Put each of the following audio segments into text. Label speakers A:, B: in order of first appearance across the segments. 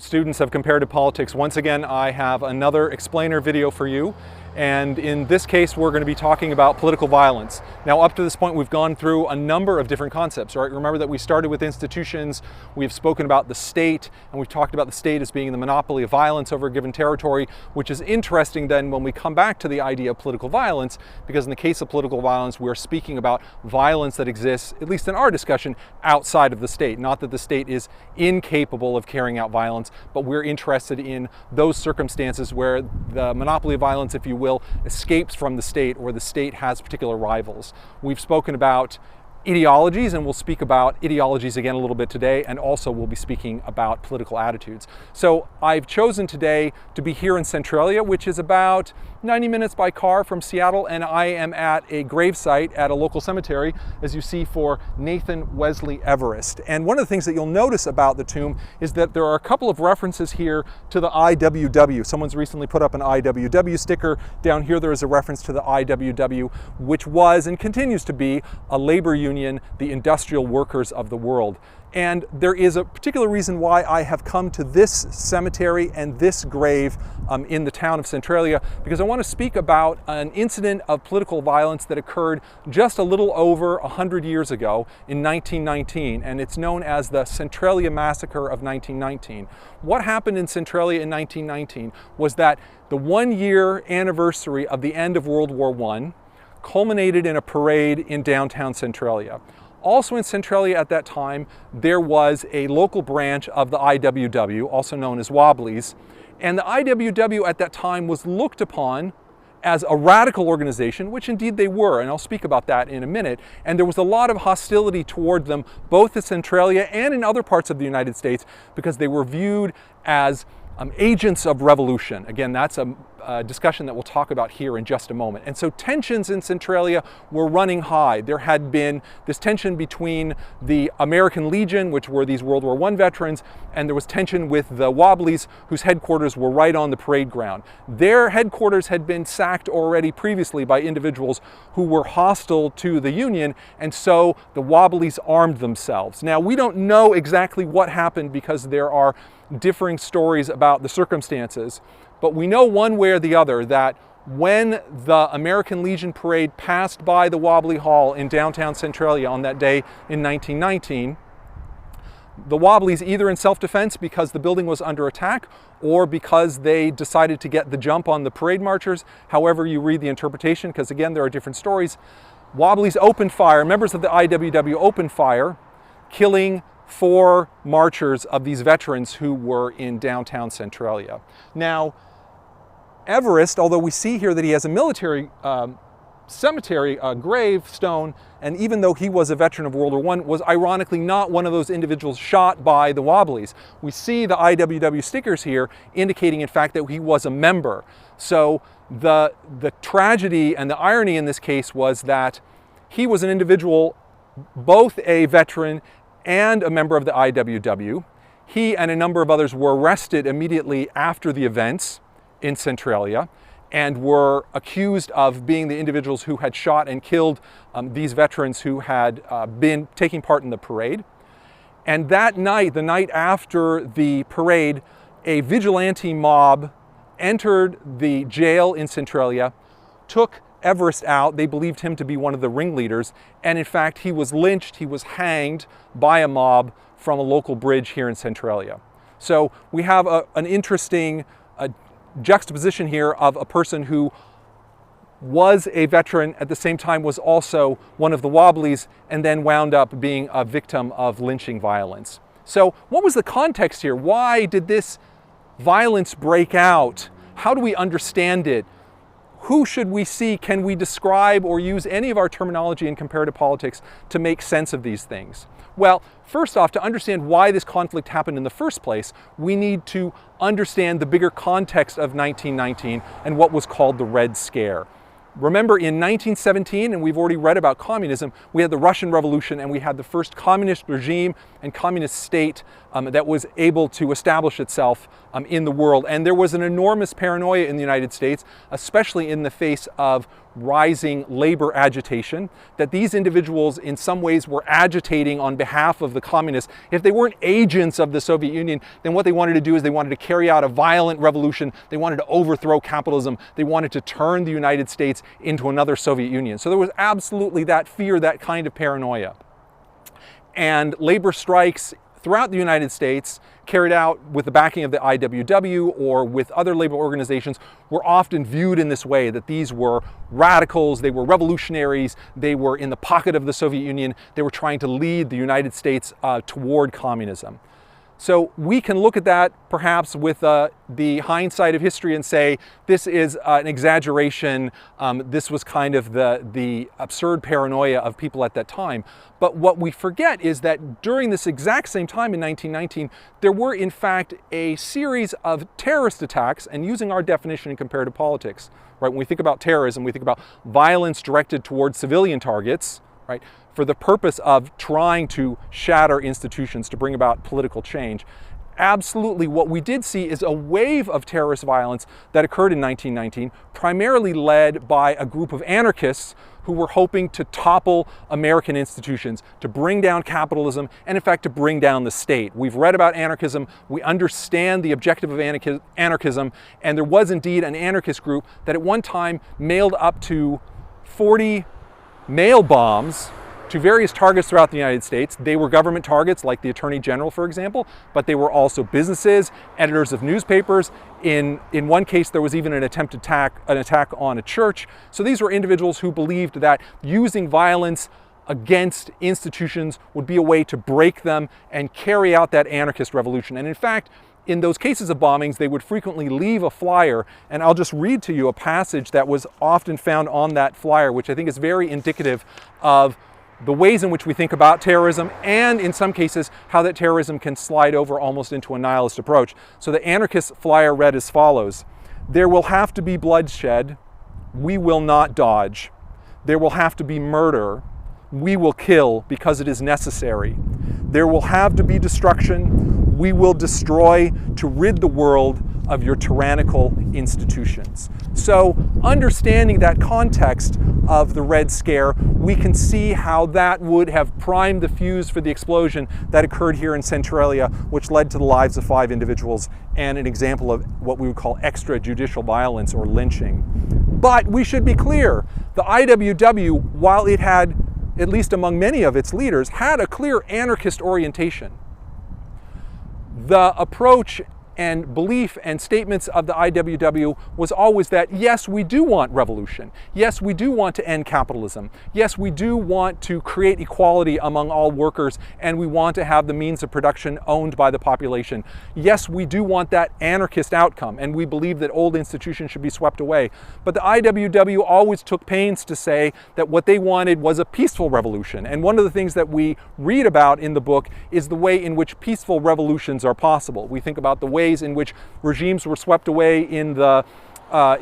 A: Students of Comparative Politics, once again I have another explainer video for you, and in this case we're going to be talking about political violence. Now, up to this point we've gone through a number of different concepts, right? Remember that we started with institutions, we've spoken about the state, and we've talked about the state as being the monopoly of violence over a given territory, which is interesting then when we come back to the idea of political violence, because in the case of political violence we're speaking about violence that exists, at least in our discussion, outside of the state. Not that the state is incapable of carrying out violence, but we're interested in those circumstances where the monopoly of violence, if you will, escapes from the state, or the state has particular rivals. We've spoken about ideologies, and we'll speak about ideologies again a little bit today, and also we'll be speaking about political attitudes. So I've chosen today to be here in Centralia, which is about 90 minutes by car from Seattle, and I am at a gravesite at a local cemetery, as you see, for Nathan Wesley Everest. And one of the things that you'll notice about the tomb is that there are a couple of references here to the IWW. Someone's recently put up an IWW sticker. Down here there is a reference to the IWW, which was and continues to be a labor union, the industrial workers of the world. And there is a particular reason why I have come to this cemetery and this grave in the town of Centralia, because I want to speak about an incident of political violence that occurred just a little over 100 years ago in 1919, and it's known as the Centralia Massacre of 1919. What happened in Centralia in 1919 was that the 1-year anniversary of the end of World War I culminated in a parade in downtown Centralia. Also in Centralia at that time, there was a local branch of the IWW, also known as Wobblies, and the IWW at that time was looked upon as a radical organization, which indeed they were, and I'll speak about that in a minute, and there was a lot of hostility toward them, both in Centralia and in other parts of the United States, because they were viewed as agents of revolution. Again, that's a discussion that we'll talk about here in just a moment. And so tensions in Centralia were running high. There had been this tension between the American Legion, which were these World War I veterans, and there was tension with the Wobblies, whose headquarters were right on the parade ground. Their headquarters had been sacked already previously by individuals who were hostile to the Union, and so the Wobblies armed themselves. Now, we don't know exactly what happened because there are differing stories about the circumstances, but we know one way or the other that when the American Legion parade passed by the Wobbly Hall in downtown Centralia on that day in 1919, the Wobblies, either in self-defense because the building was under attack or because they decided to get the jump on the parade marchers, however you read the interpretation, because again there are different stories, Wobblies opened fire, members of the IWW opened fire, killing 4 marchers of these veterans who were in downtown Centralia. Now, Everest, although we see here that he has a military cemetery gravestone, and even though he was a veteran of World War I, was ironically not one of those individuals shot by the Wobblies. We see the IWW stickers here indicating, in fact, that he was a member. So the tragedy and the irony in this case was that he was an individual, both a veteran and a member of the IWW. He and a number of others were arrested immediately after the events in Centralia and were accused of being the individuals who had shot and killed these veterans who had been taking part in the parade. And that night, the night after the parade, a vigilante mob entered the jail in Centralia, took Everest out. They believed him to be one of the ringleaders, and in fact he was lynched, he was hanged by a mob from a local bridge here in Centralia. So we have an interesting juxtaposition here of a person who was a veteran, at the same time was also one of the Wobblies, and then wound up being a victim of lynching violence. So what was the context here? Why did this violence break out? How do we understand it? Who should we see? Can we describe or use any of our terminology in comparative politics to make sense of these things? Well, first off, to understand why this conflict happened in the first place, we need to understand the bigger context of 1919 and what was called the Red Scare. Remember, in 1917, and we've already read about communism, we had the Russian Revolution and we had the first communist regime and communist state that was able to establish itself in the world. And there was an enormous paranoia in the United States, especially in the face of rising labor agitation, that these individuals in some ways were agitating on behalf of the communists. If they weren't agents of the Soviet Union, then what they wanted to do is they wanted to carry out a violent revolution. They wanted to overthrow capitalism. They wanted to turn the United States into another Soviet Union. So there was absolutely that fear, that kind of paranoia. And labor strikes throughout the United States, carried out with the backing of the IWW or with other labor organizations, were often viewed in this way, that these were radicals, they were revolutionaries, they were in the pocket of the Soviet Union, they were trying to lead the United States toward communism. So we can look at that perhaps with the hindsight of history and say, this is an exaggeration, this was kind of the absurd paranoia of people at that time. But what we forget is that during this exact same time in 1919, there were in fact a series of terrorist attacks, and using our definition in comparative politics, right? When we think about terrorism, we think about violence directed towards civilian targets, right? For the purpose of trying to shatter institutions, to bring about political change. Absolutely, what we did see is a wave of terrorist violence that occurred in 1919, primarily led by a group of anarchists who were hoping to topple American institutions, to bring down capitalism, and in fact to bring down the state. We've read about anarchism, we understand the objective of anarchism, and there was indeed an anarchist group that at one time mailed up to 40 mail bombs to various targets throughout the United States. They were government targets, like the Attorney General, for example, but they were also businesses, editors of newspapers. In one case, there was even an attempted attack on a church. So these were individuals who believed that using violence against institutions would be a way to break them and carry out that anarchist revolution. And in fact, in those cases of bombings, they would frequently leave a flyer, and I'll just read to you a passage that was often found on that flyer, which I think is very indicative of the ways in which we think about terrorism, and in some cases, how that terrorism can slide over almost into a nihilist approach. So the anarchist flyer read as follows: "There will have to be bloodshed. We will not dodge. There will have to be murder. We will kill because it is necessary. There will have to be destruction. We will destroy to rid the world of your tyrannical institutions." So, understanding that context of the Red Scare, we can see how that would have primed the fuse for the explosion that occurred here in Centralia, which led to the lives of 5 individuals and an example of what we would call extrajudicial violence or lynching. But we should be clear, the IWW, while it had, at least among many of its leaders, had a clear anarchist orientation. The approach and belief and statements of the IWW was always that, yes, we do want revolution. Yes, we do want to end capitalism. Yes, we do want to create equality among all workers, and we want to have the means of production owned by the population. Yes, we do want that anarchist outcome, and we believe that old institutions should be swept away. But the IWW always took pains to say that what they wanted was a peaceful revolution. And one of the things that we read about in the book is the way in which peaceful revolutions are possible. We think about the way in which regimes were swept away in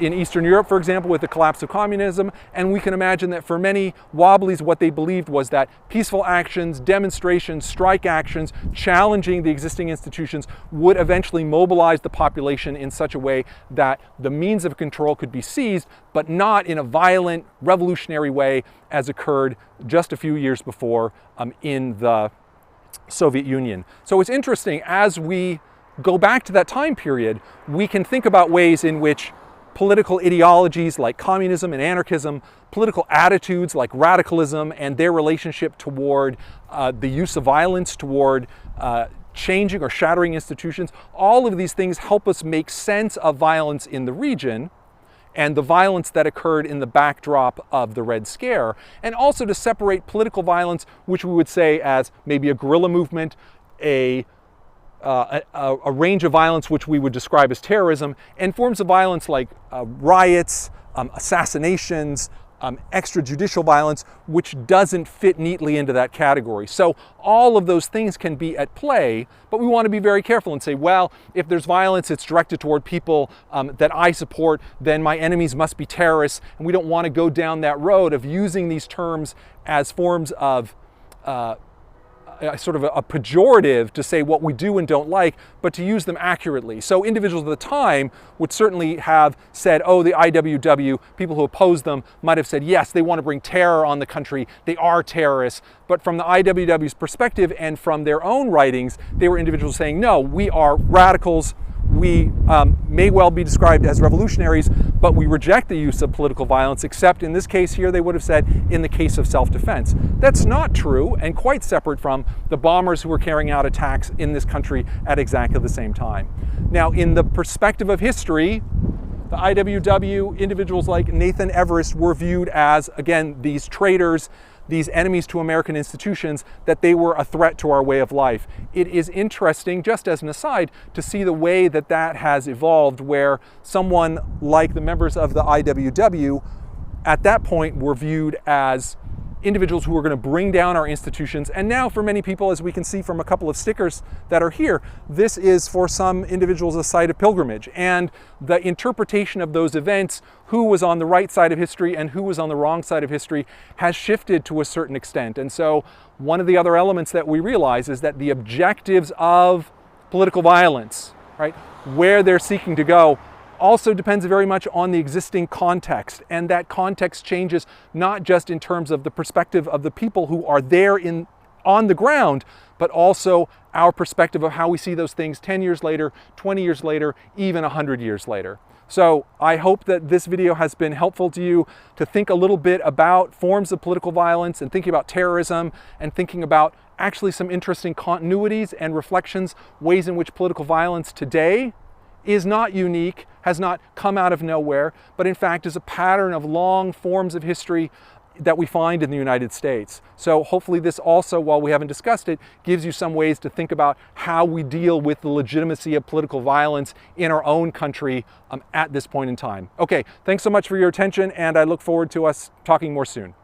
A: Eastern Europe, for example, with the collapse of communism, and we can imagine that for many Wobblies, what they believed was that peaceful actions, demonstrations, strike actions, challenging the existing institutions would eventually mobilize the population in such a way that the means of control could be seized, but not in a violent, revolutionary way as occurred just a few years before in the Soviet Union. So it's interesting, as we go back to that time period, we can think about ways in which political ideologies like communism and anarchism, political attitudes like radicalism and their relationship toward the use of violence, toward changing or shattering institutions, all of these things help us make sense of violence in the region and the violence that occurred in the backdrop of the Red Scare, and also to separate political violence, which we would say as maybe a guerrilla movement, a range of violence which we would describe as terrorism, and forms of violence like riots, assassinations, extrajudicial violence, which doesn't fit neatly into that category. So all of those things can be at play, but we want to be very careful and say, well, if there's violence, it's directed toward people that I support, then my enemies must be terrorists, and we don't want to go down that road of using these terms as forms of sort of a pejorative to say what we do and don't like, but to use them accurately. So individuals at the time would certainly have said, oh, the IWW, people who oppose them might have said, yes, they want to bring terror on the country, they are terrorists. But from the IWW's perspective and from their own writings, they were individuals saying, no, we are radicals, we may well be described as revolutionaries, but we reject the use of political violence, except in this case here, they would have said, in the case of self-defense. That's not true, and quite separate from the bombers who were carrying out attacks in this country at exactly the same time. Now, in the perspective of history, the IWW, individuals like Nathan Everest were viewed as, again, these traitors, these enemies to American institutions, that they were a threat to our way of life. It is interesting, just as an aside, to see the way that that has evolved, where someone like the members of the IWW at that point were viewed as individuals who were going to bring down our institutions. And now for many people, as we can see from a couple of stickers that are here, this is for some individuals a site of pilgrimage. And the interpretation of those events, who was on the right side of history and who was on the wrong side of history, has shifted to a certain extent. And so one of the other elements that we realize is that the objectives of political violence, right, where they're seeking to go, also depends very much on the existing context, and that context changes not just in terms of the perspective of the people who are there on the ground, but also our perspective of how we see those things 10 years later, 20 years later, even 100 years later. So I hope that this video has been helpful to you to think a little bit about forms of political violence and thinking about terrorism and thinking about actually some interesting continuities and reflections, ways in which political violence today is not unique, has not come out of nowhere, but in fact is a pattern of long forms of history that we find in the United States. So hopefully this also, while we haven't discussed it, gives you some ways to think about how we deal with the legitimacy of political violence in our own country at this point in time. Okay, thanks so much for your attention, and I look forward to us talking more soon.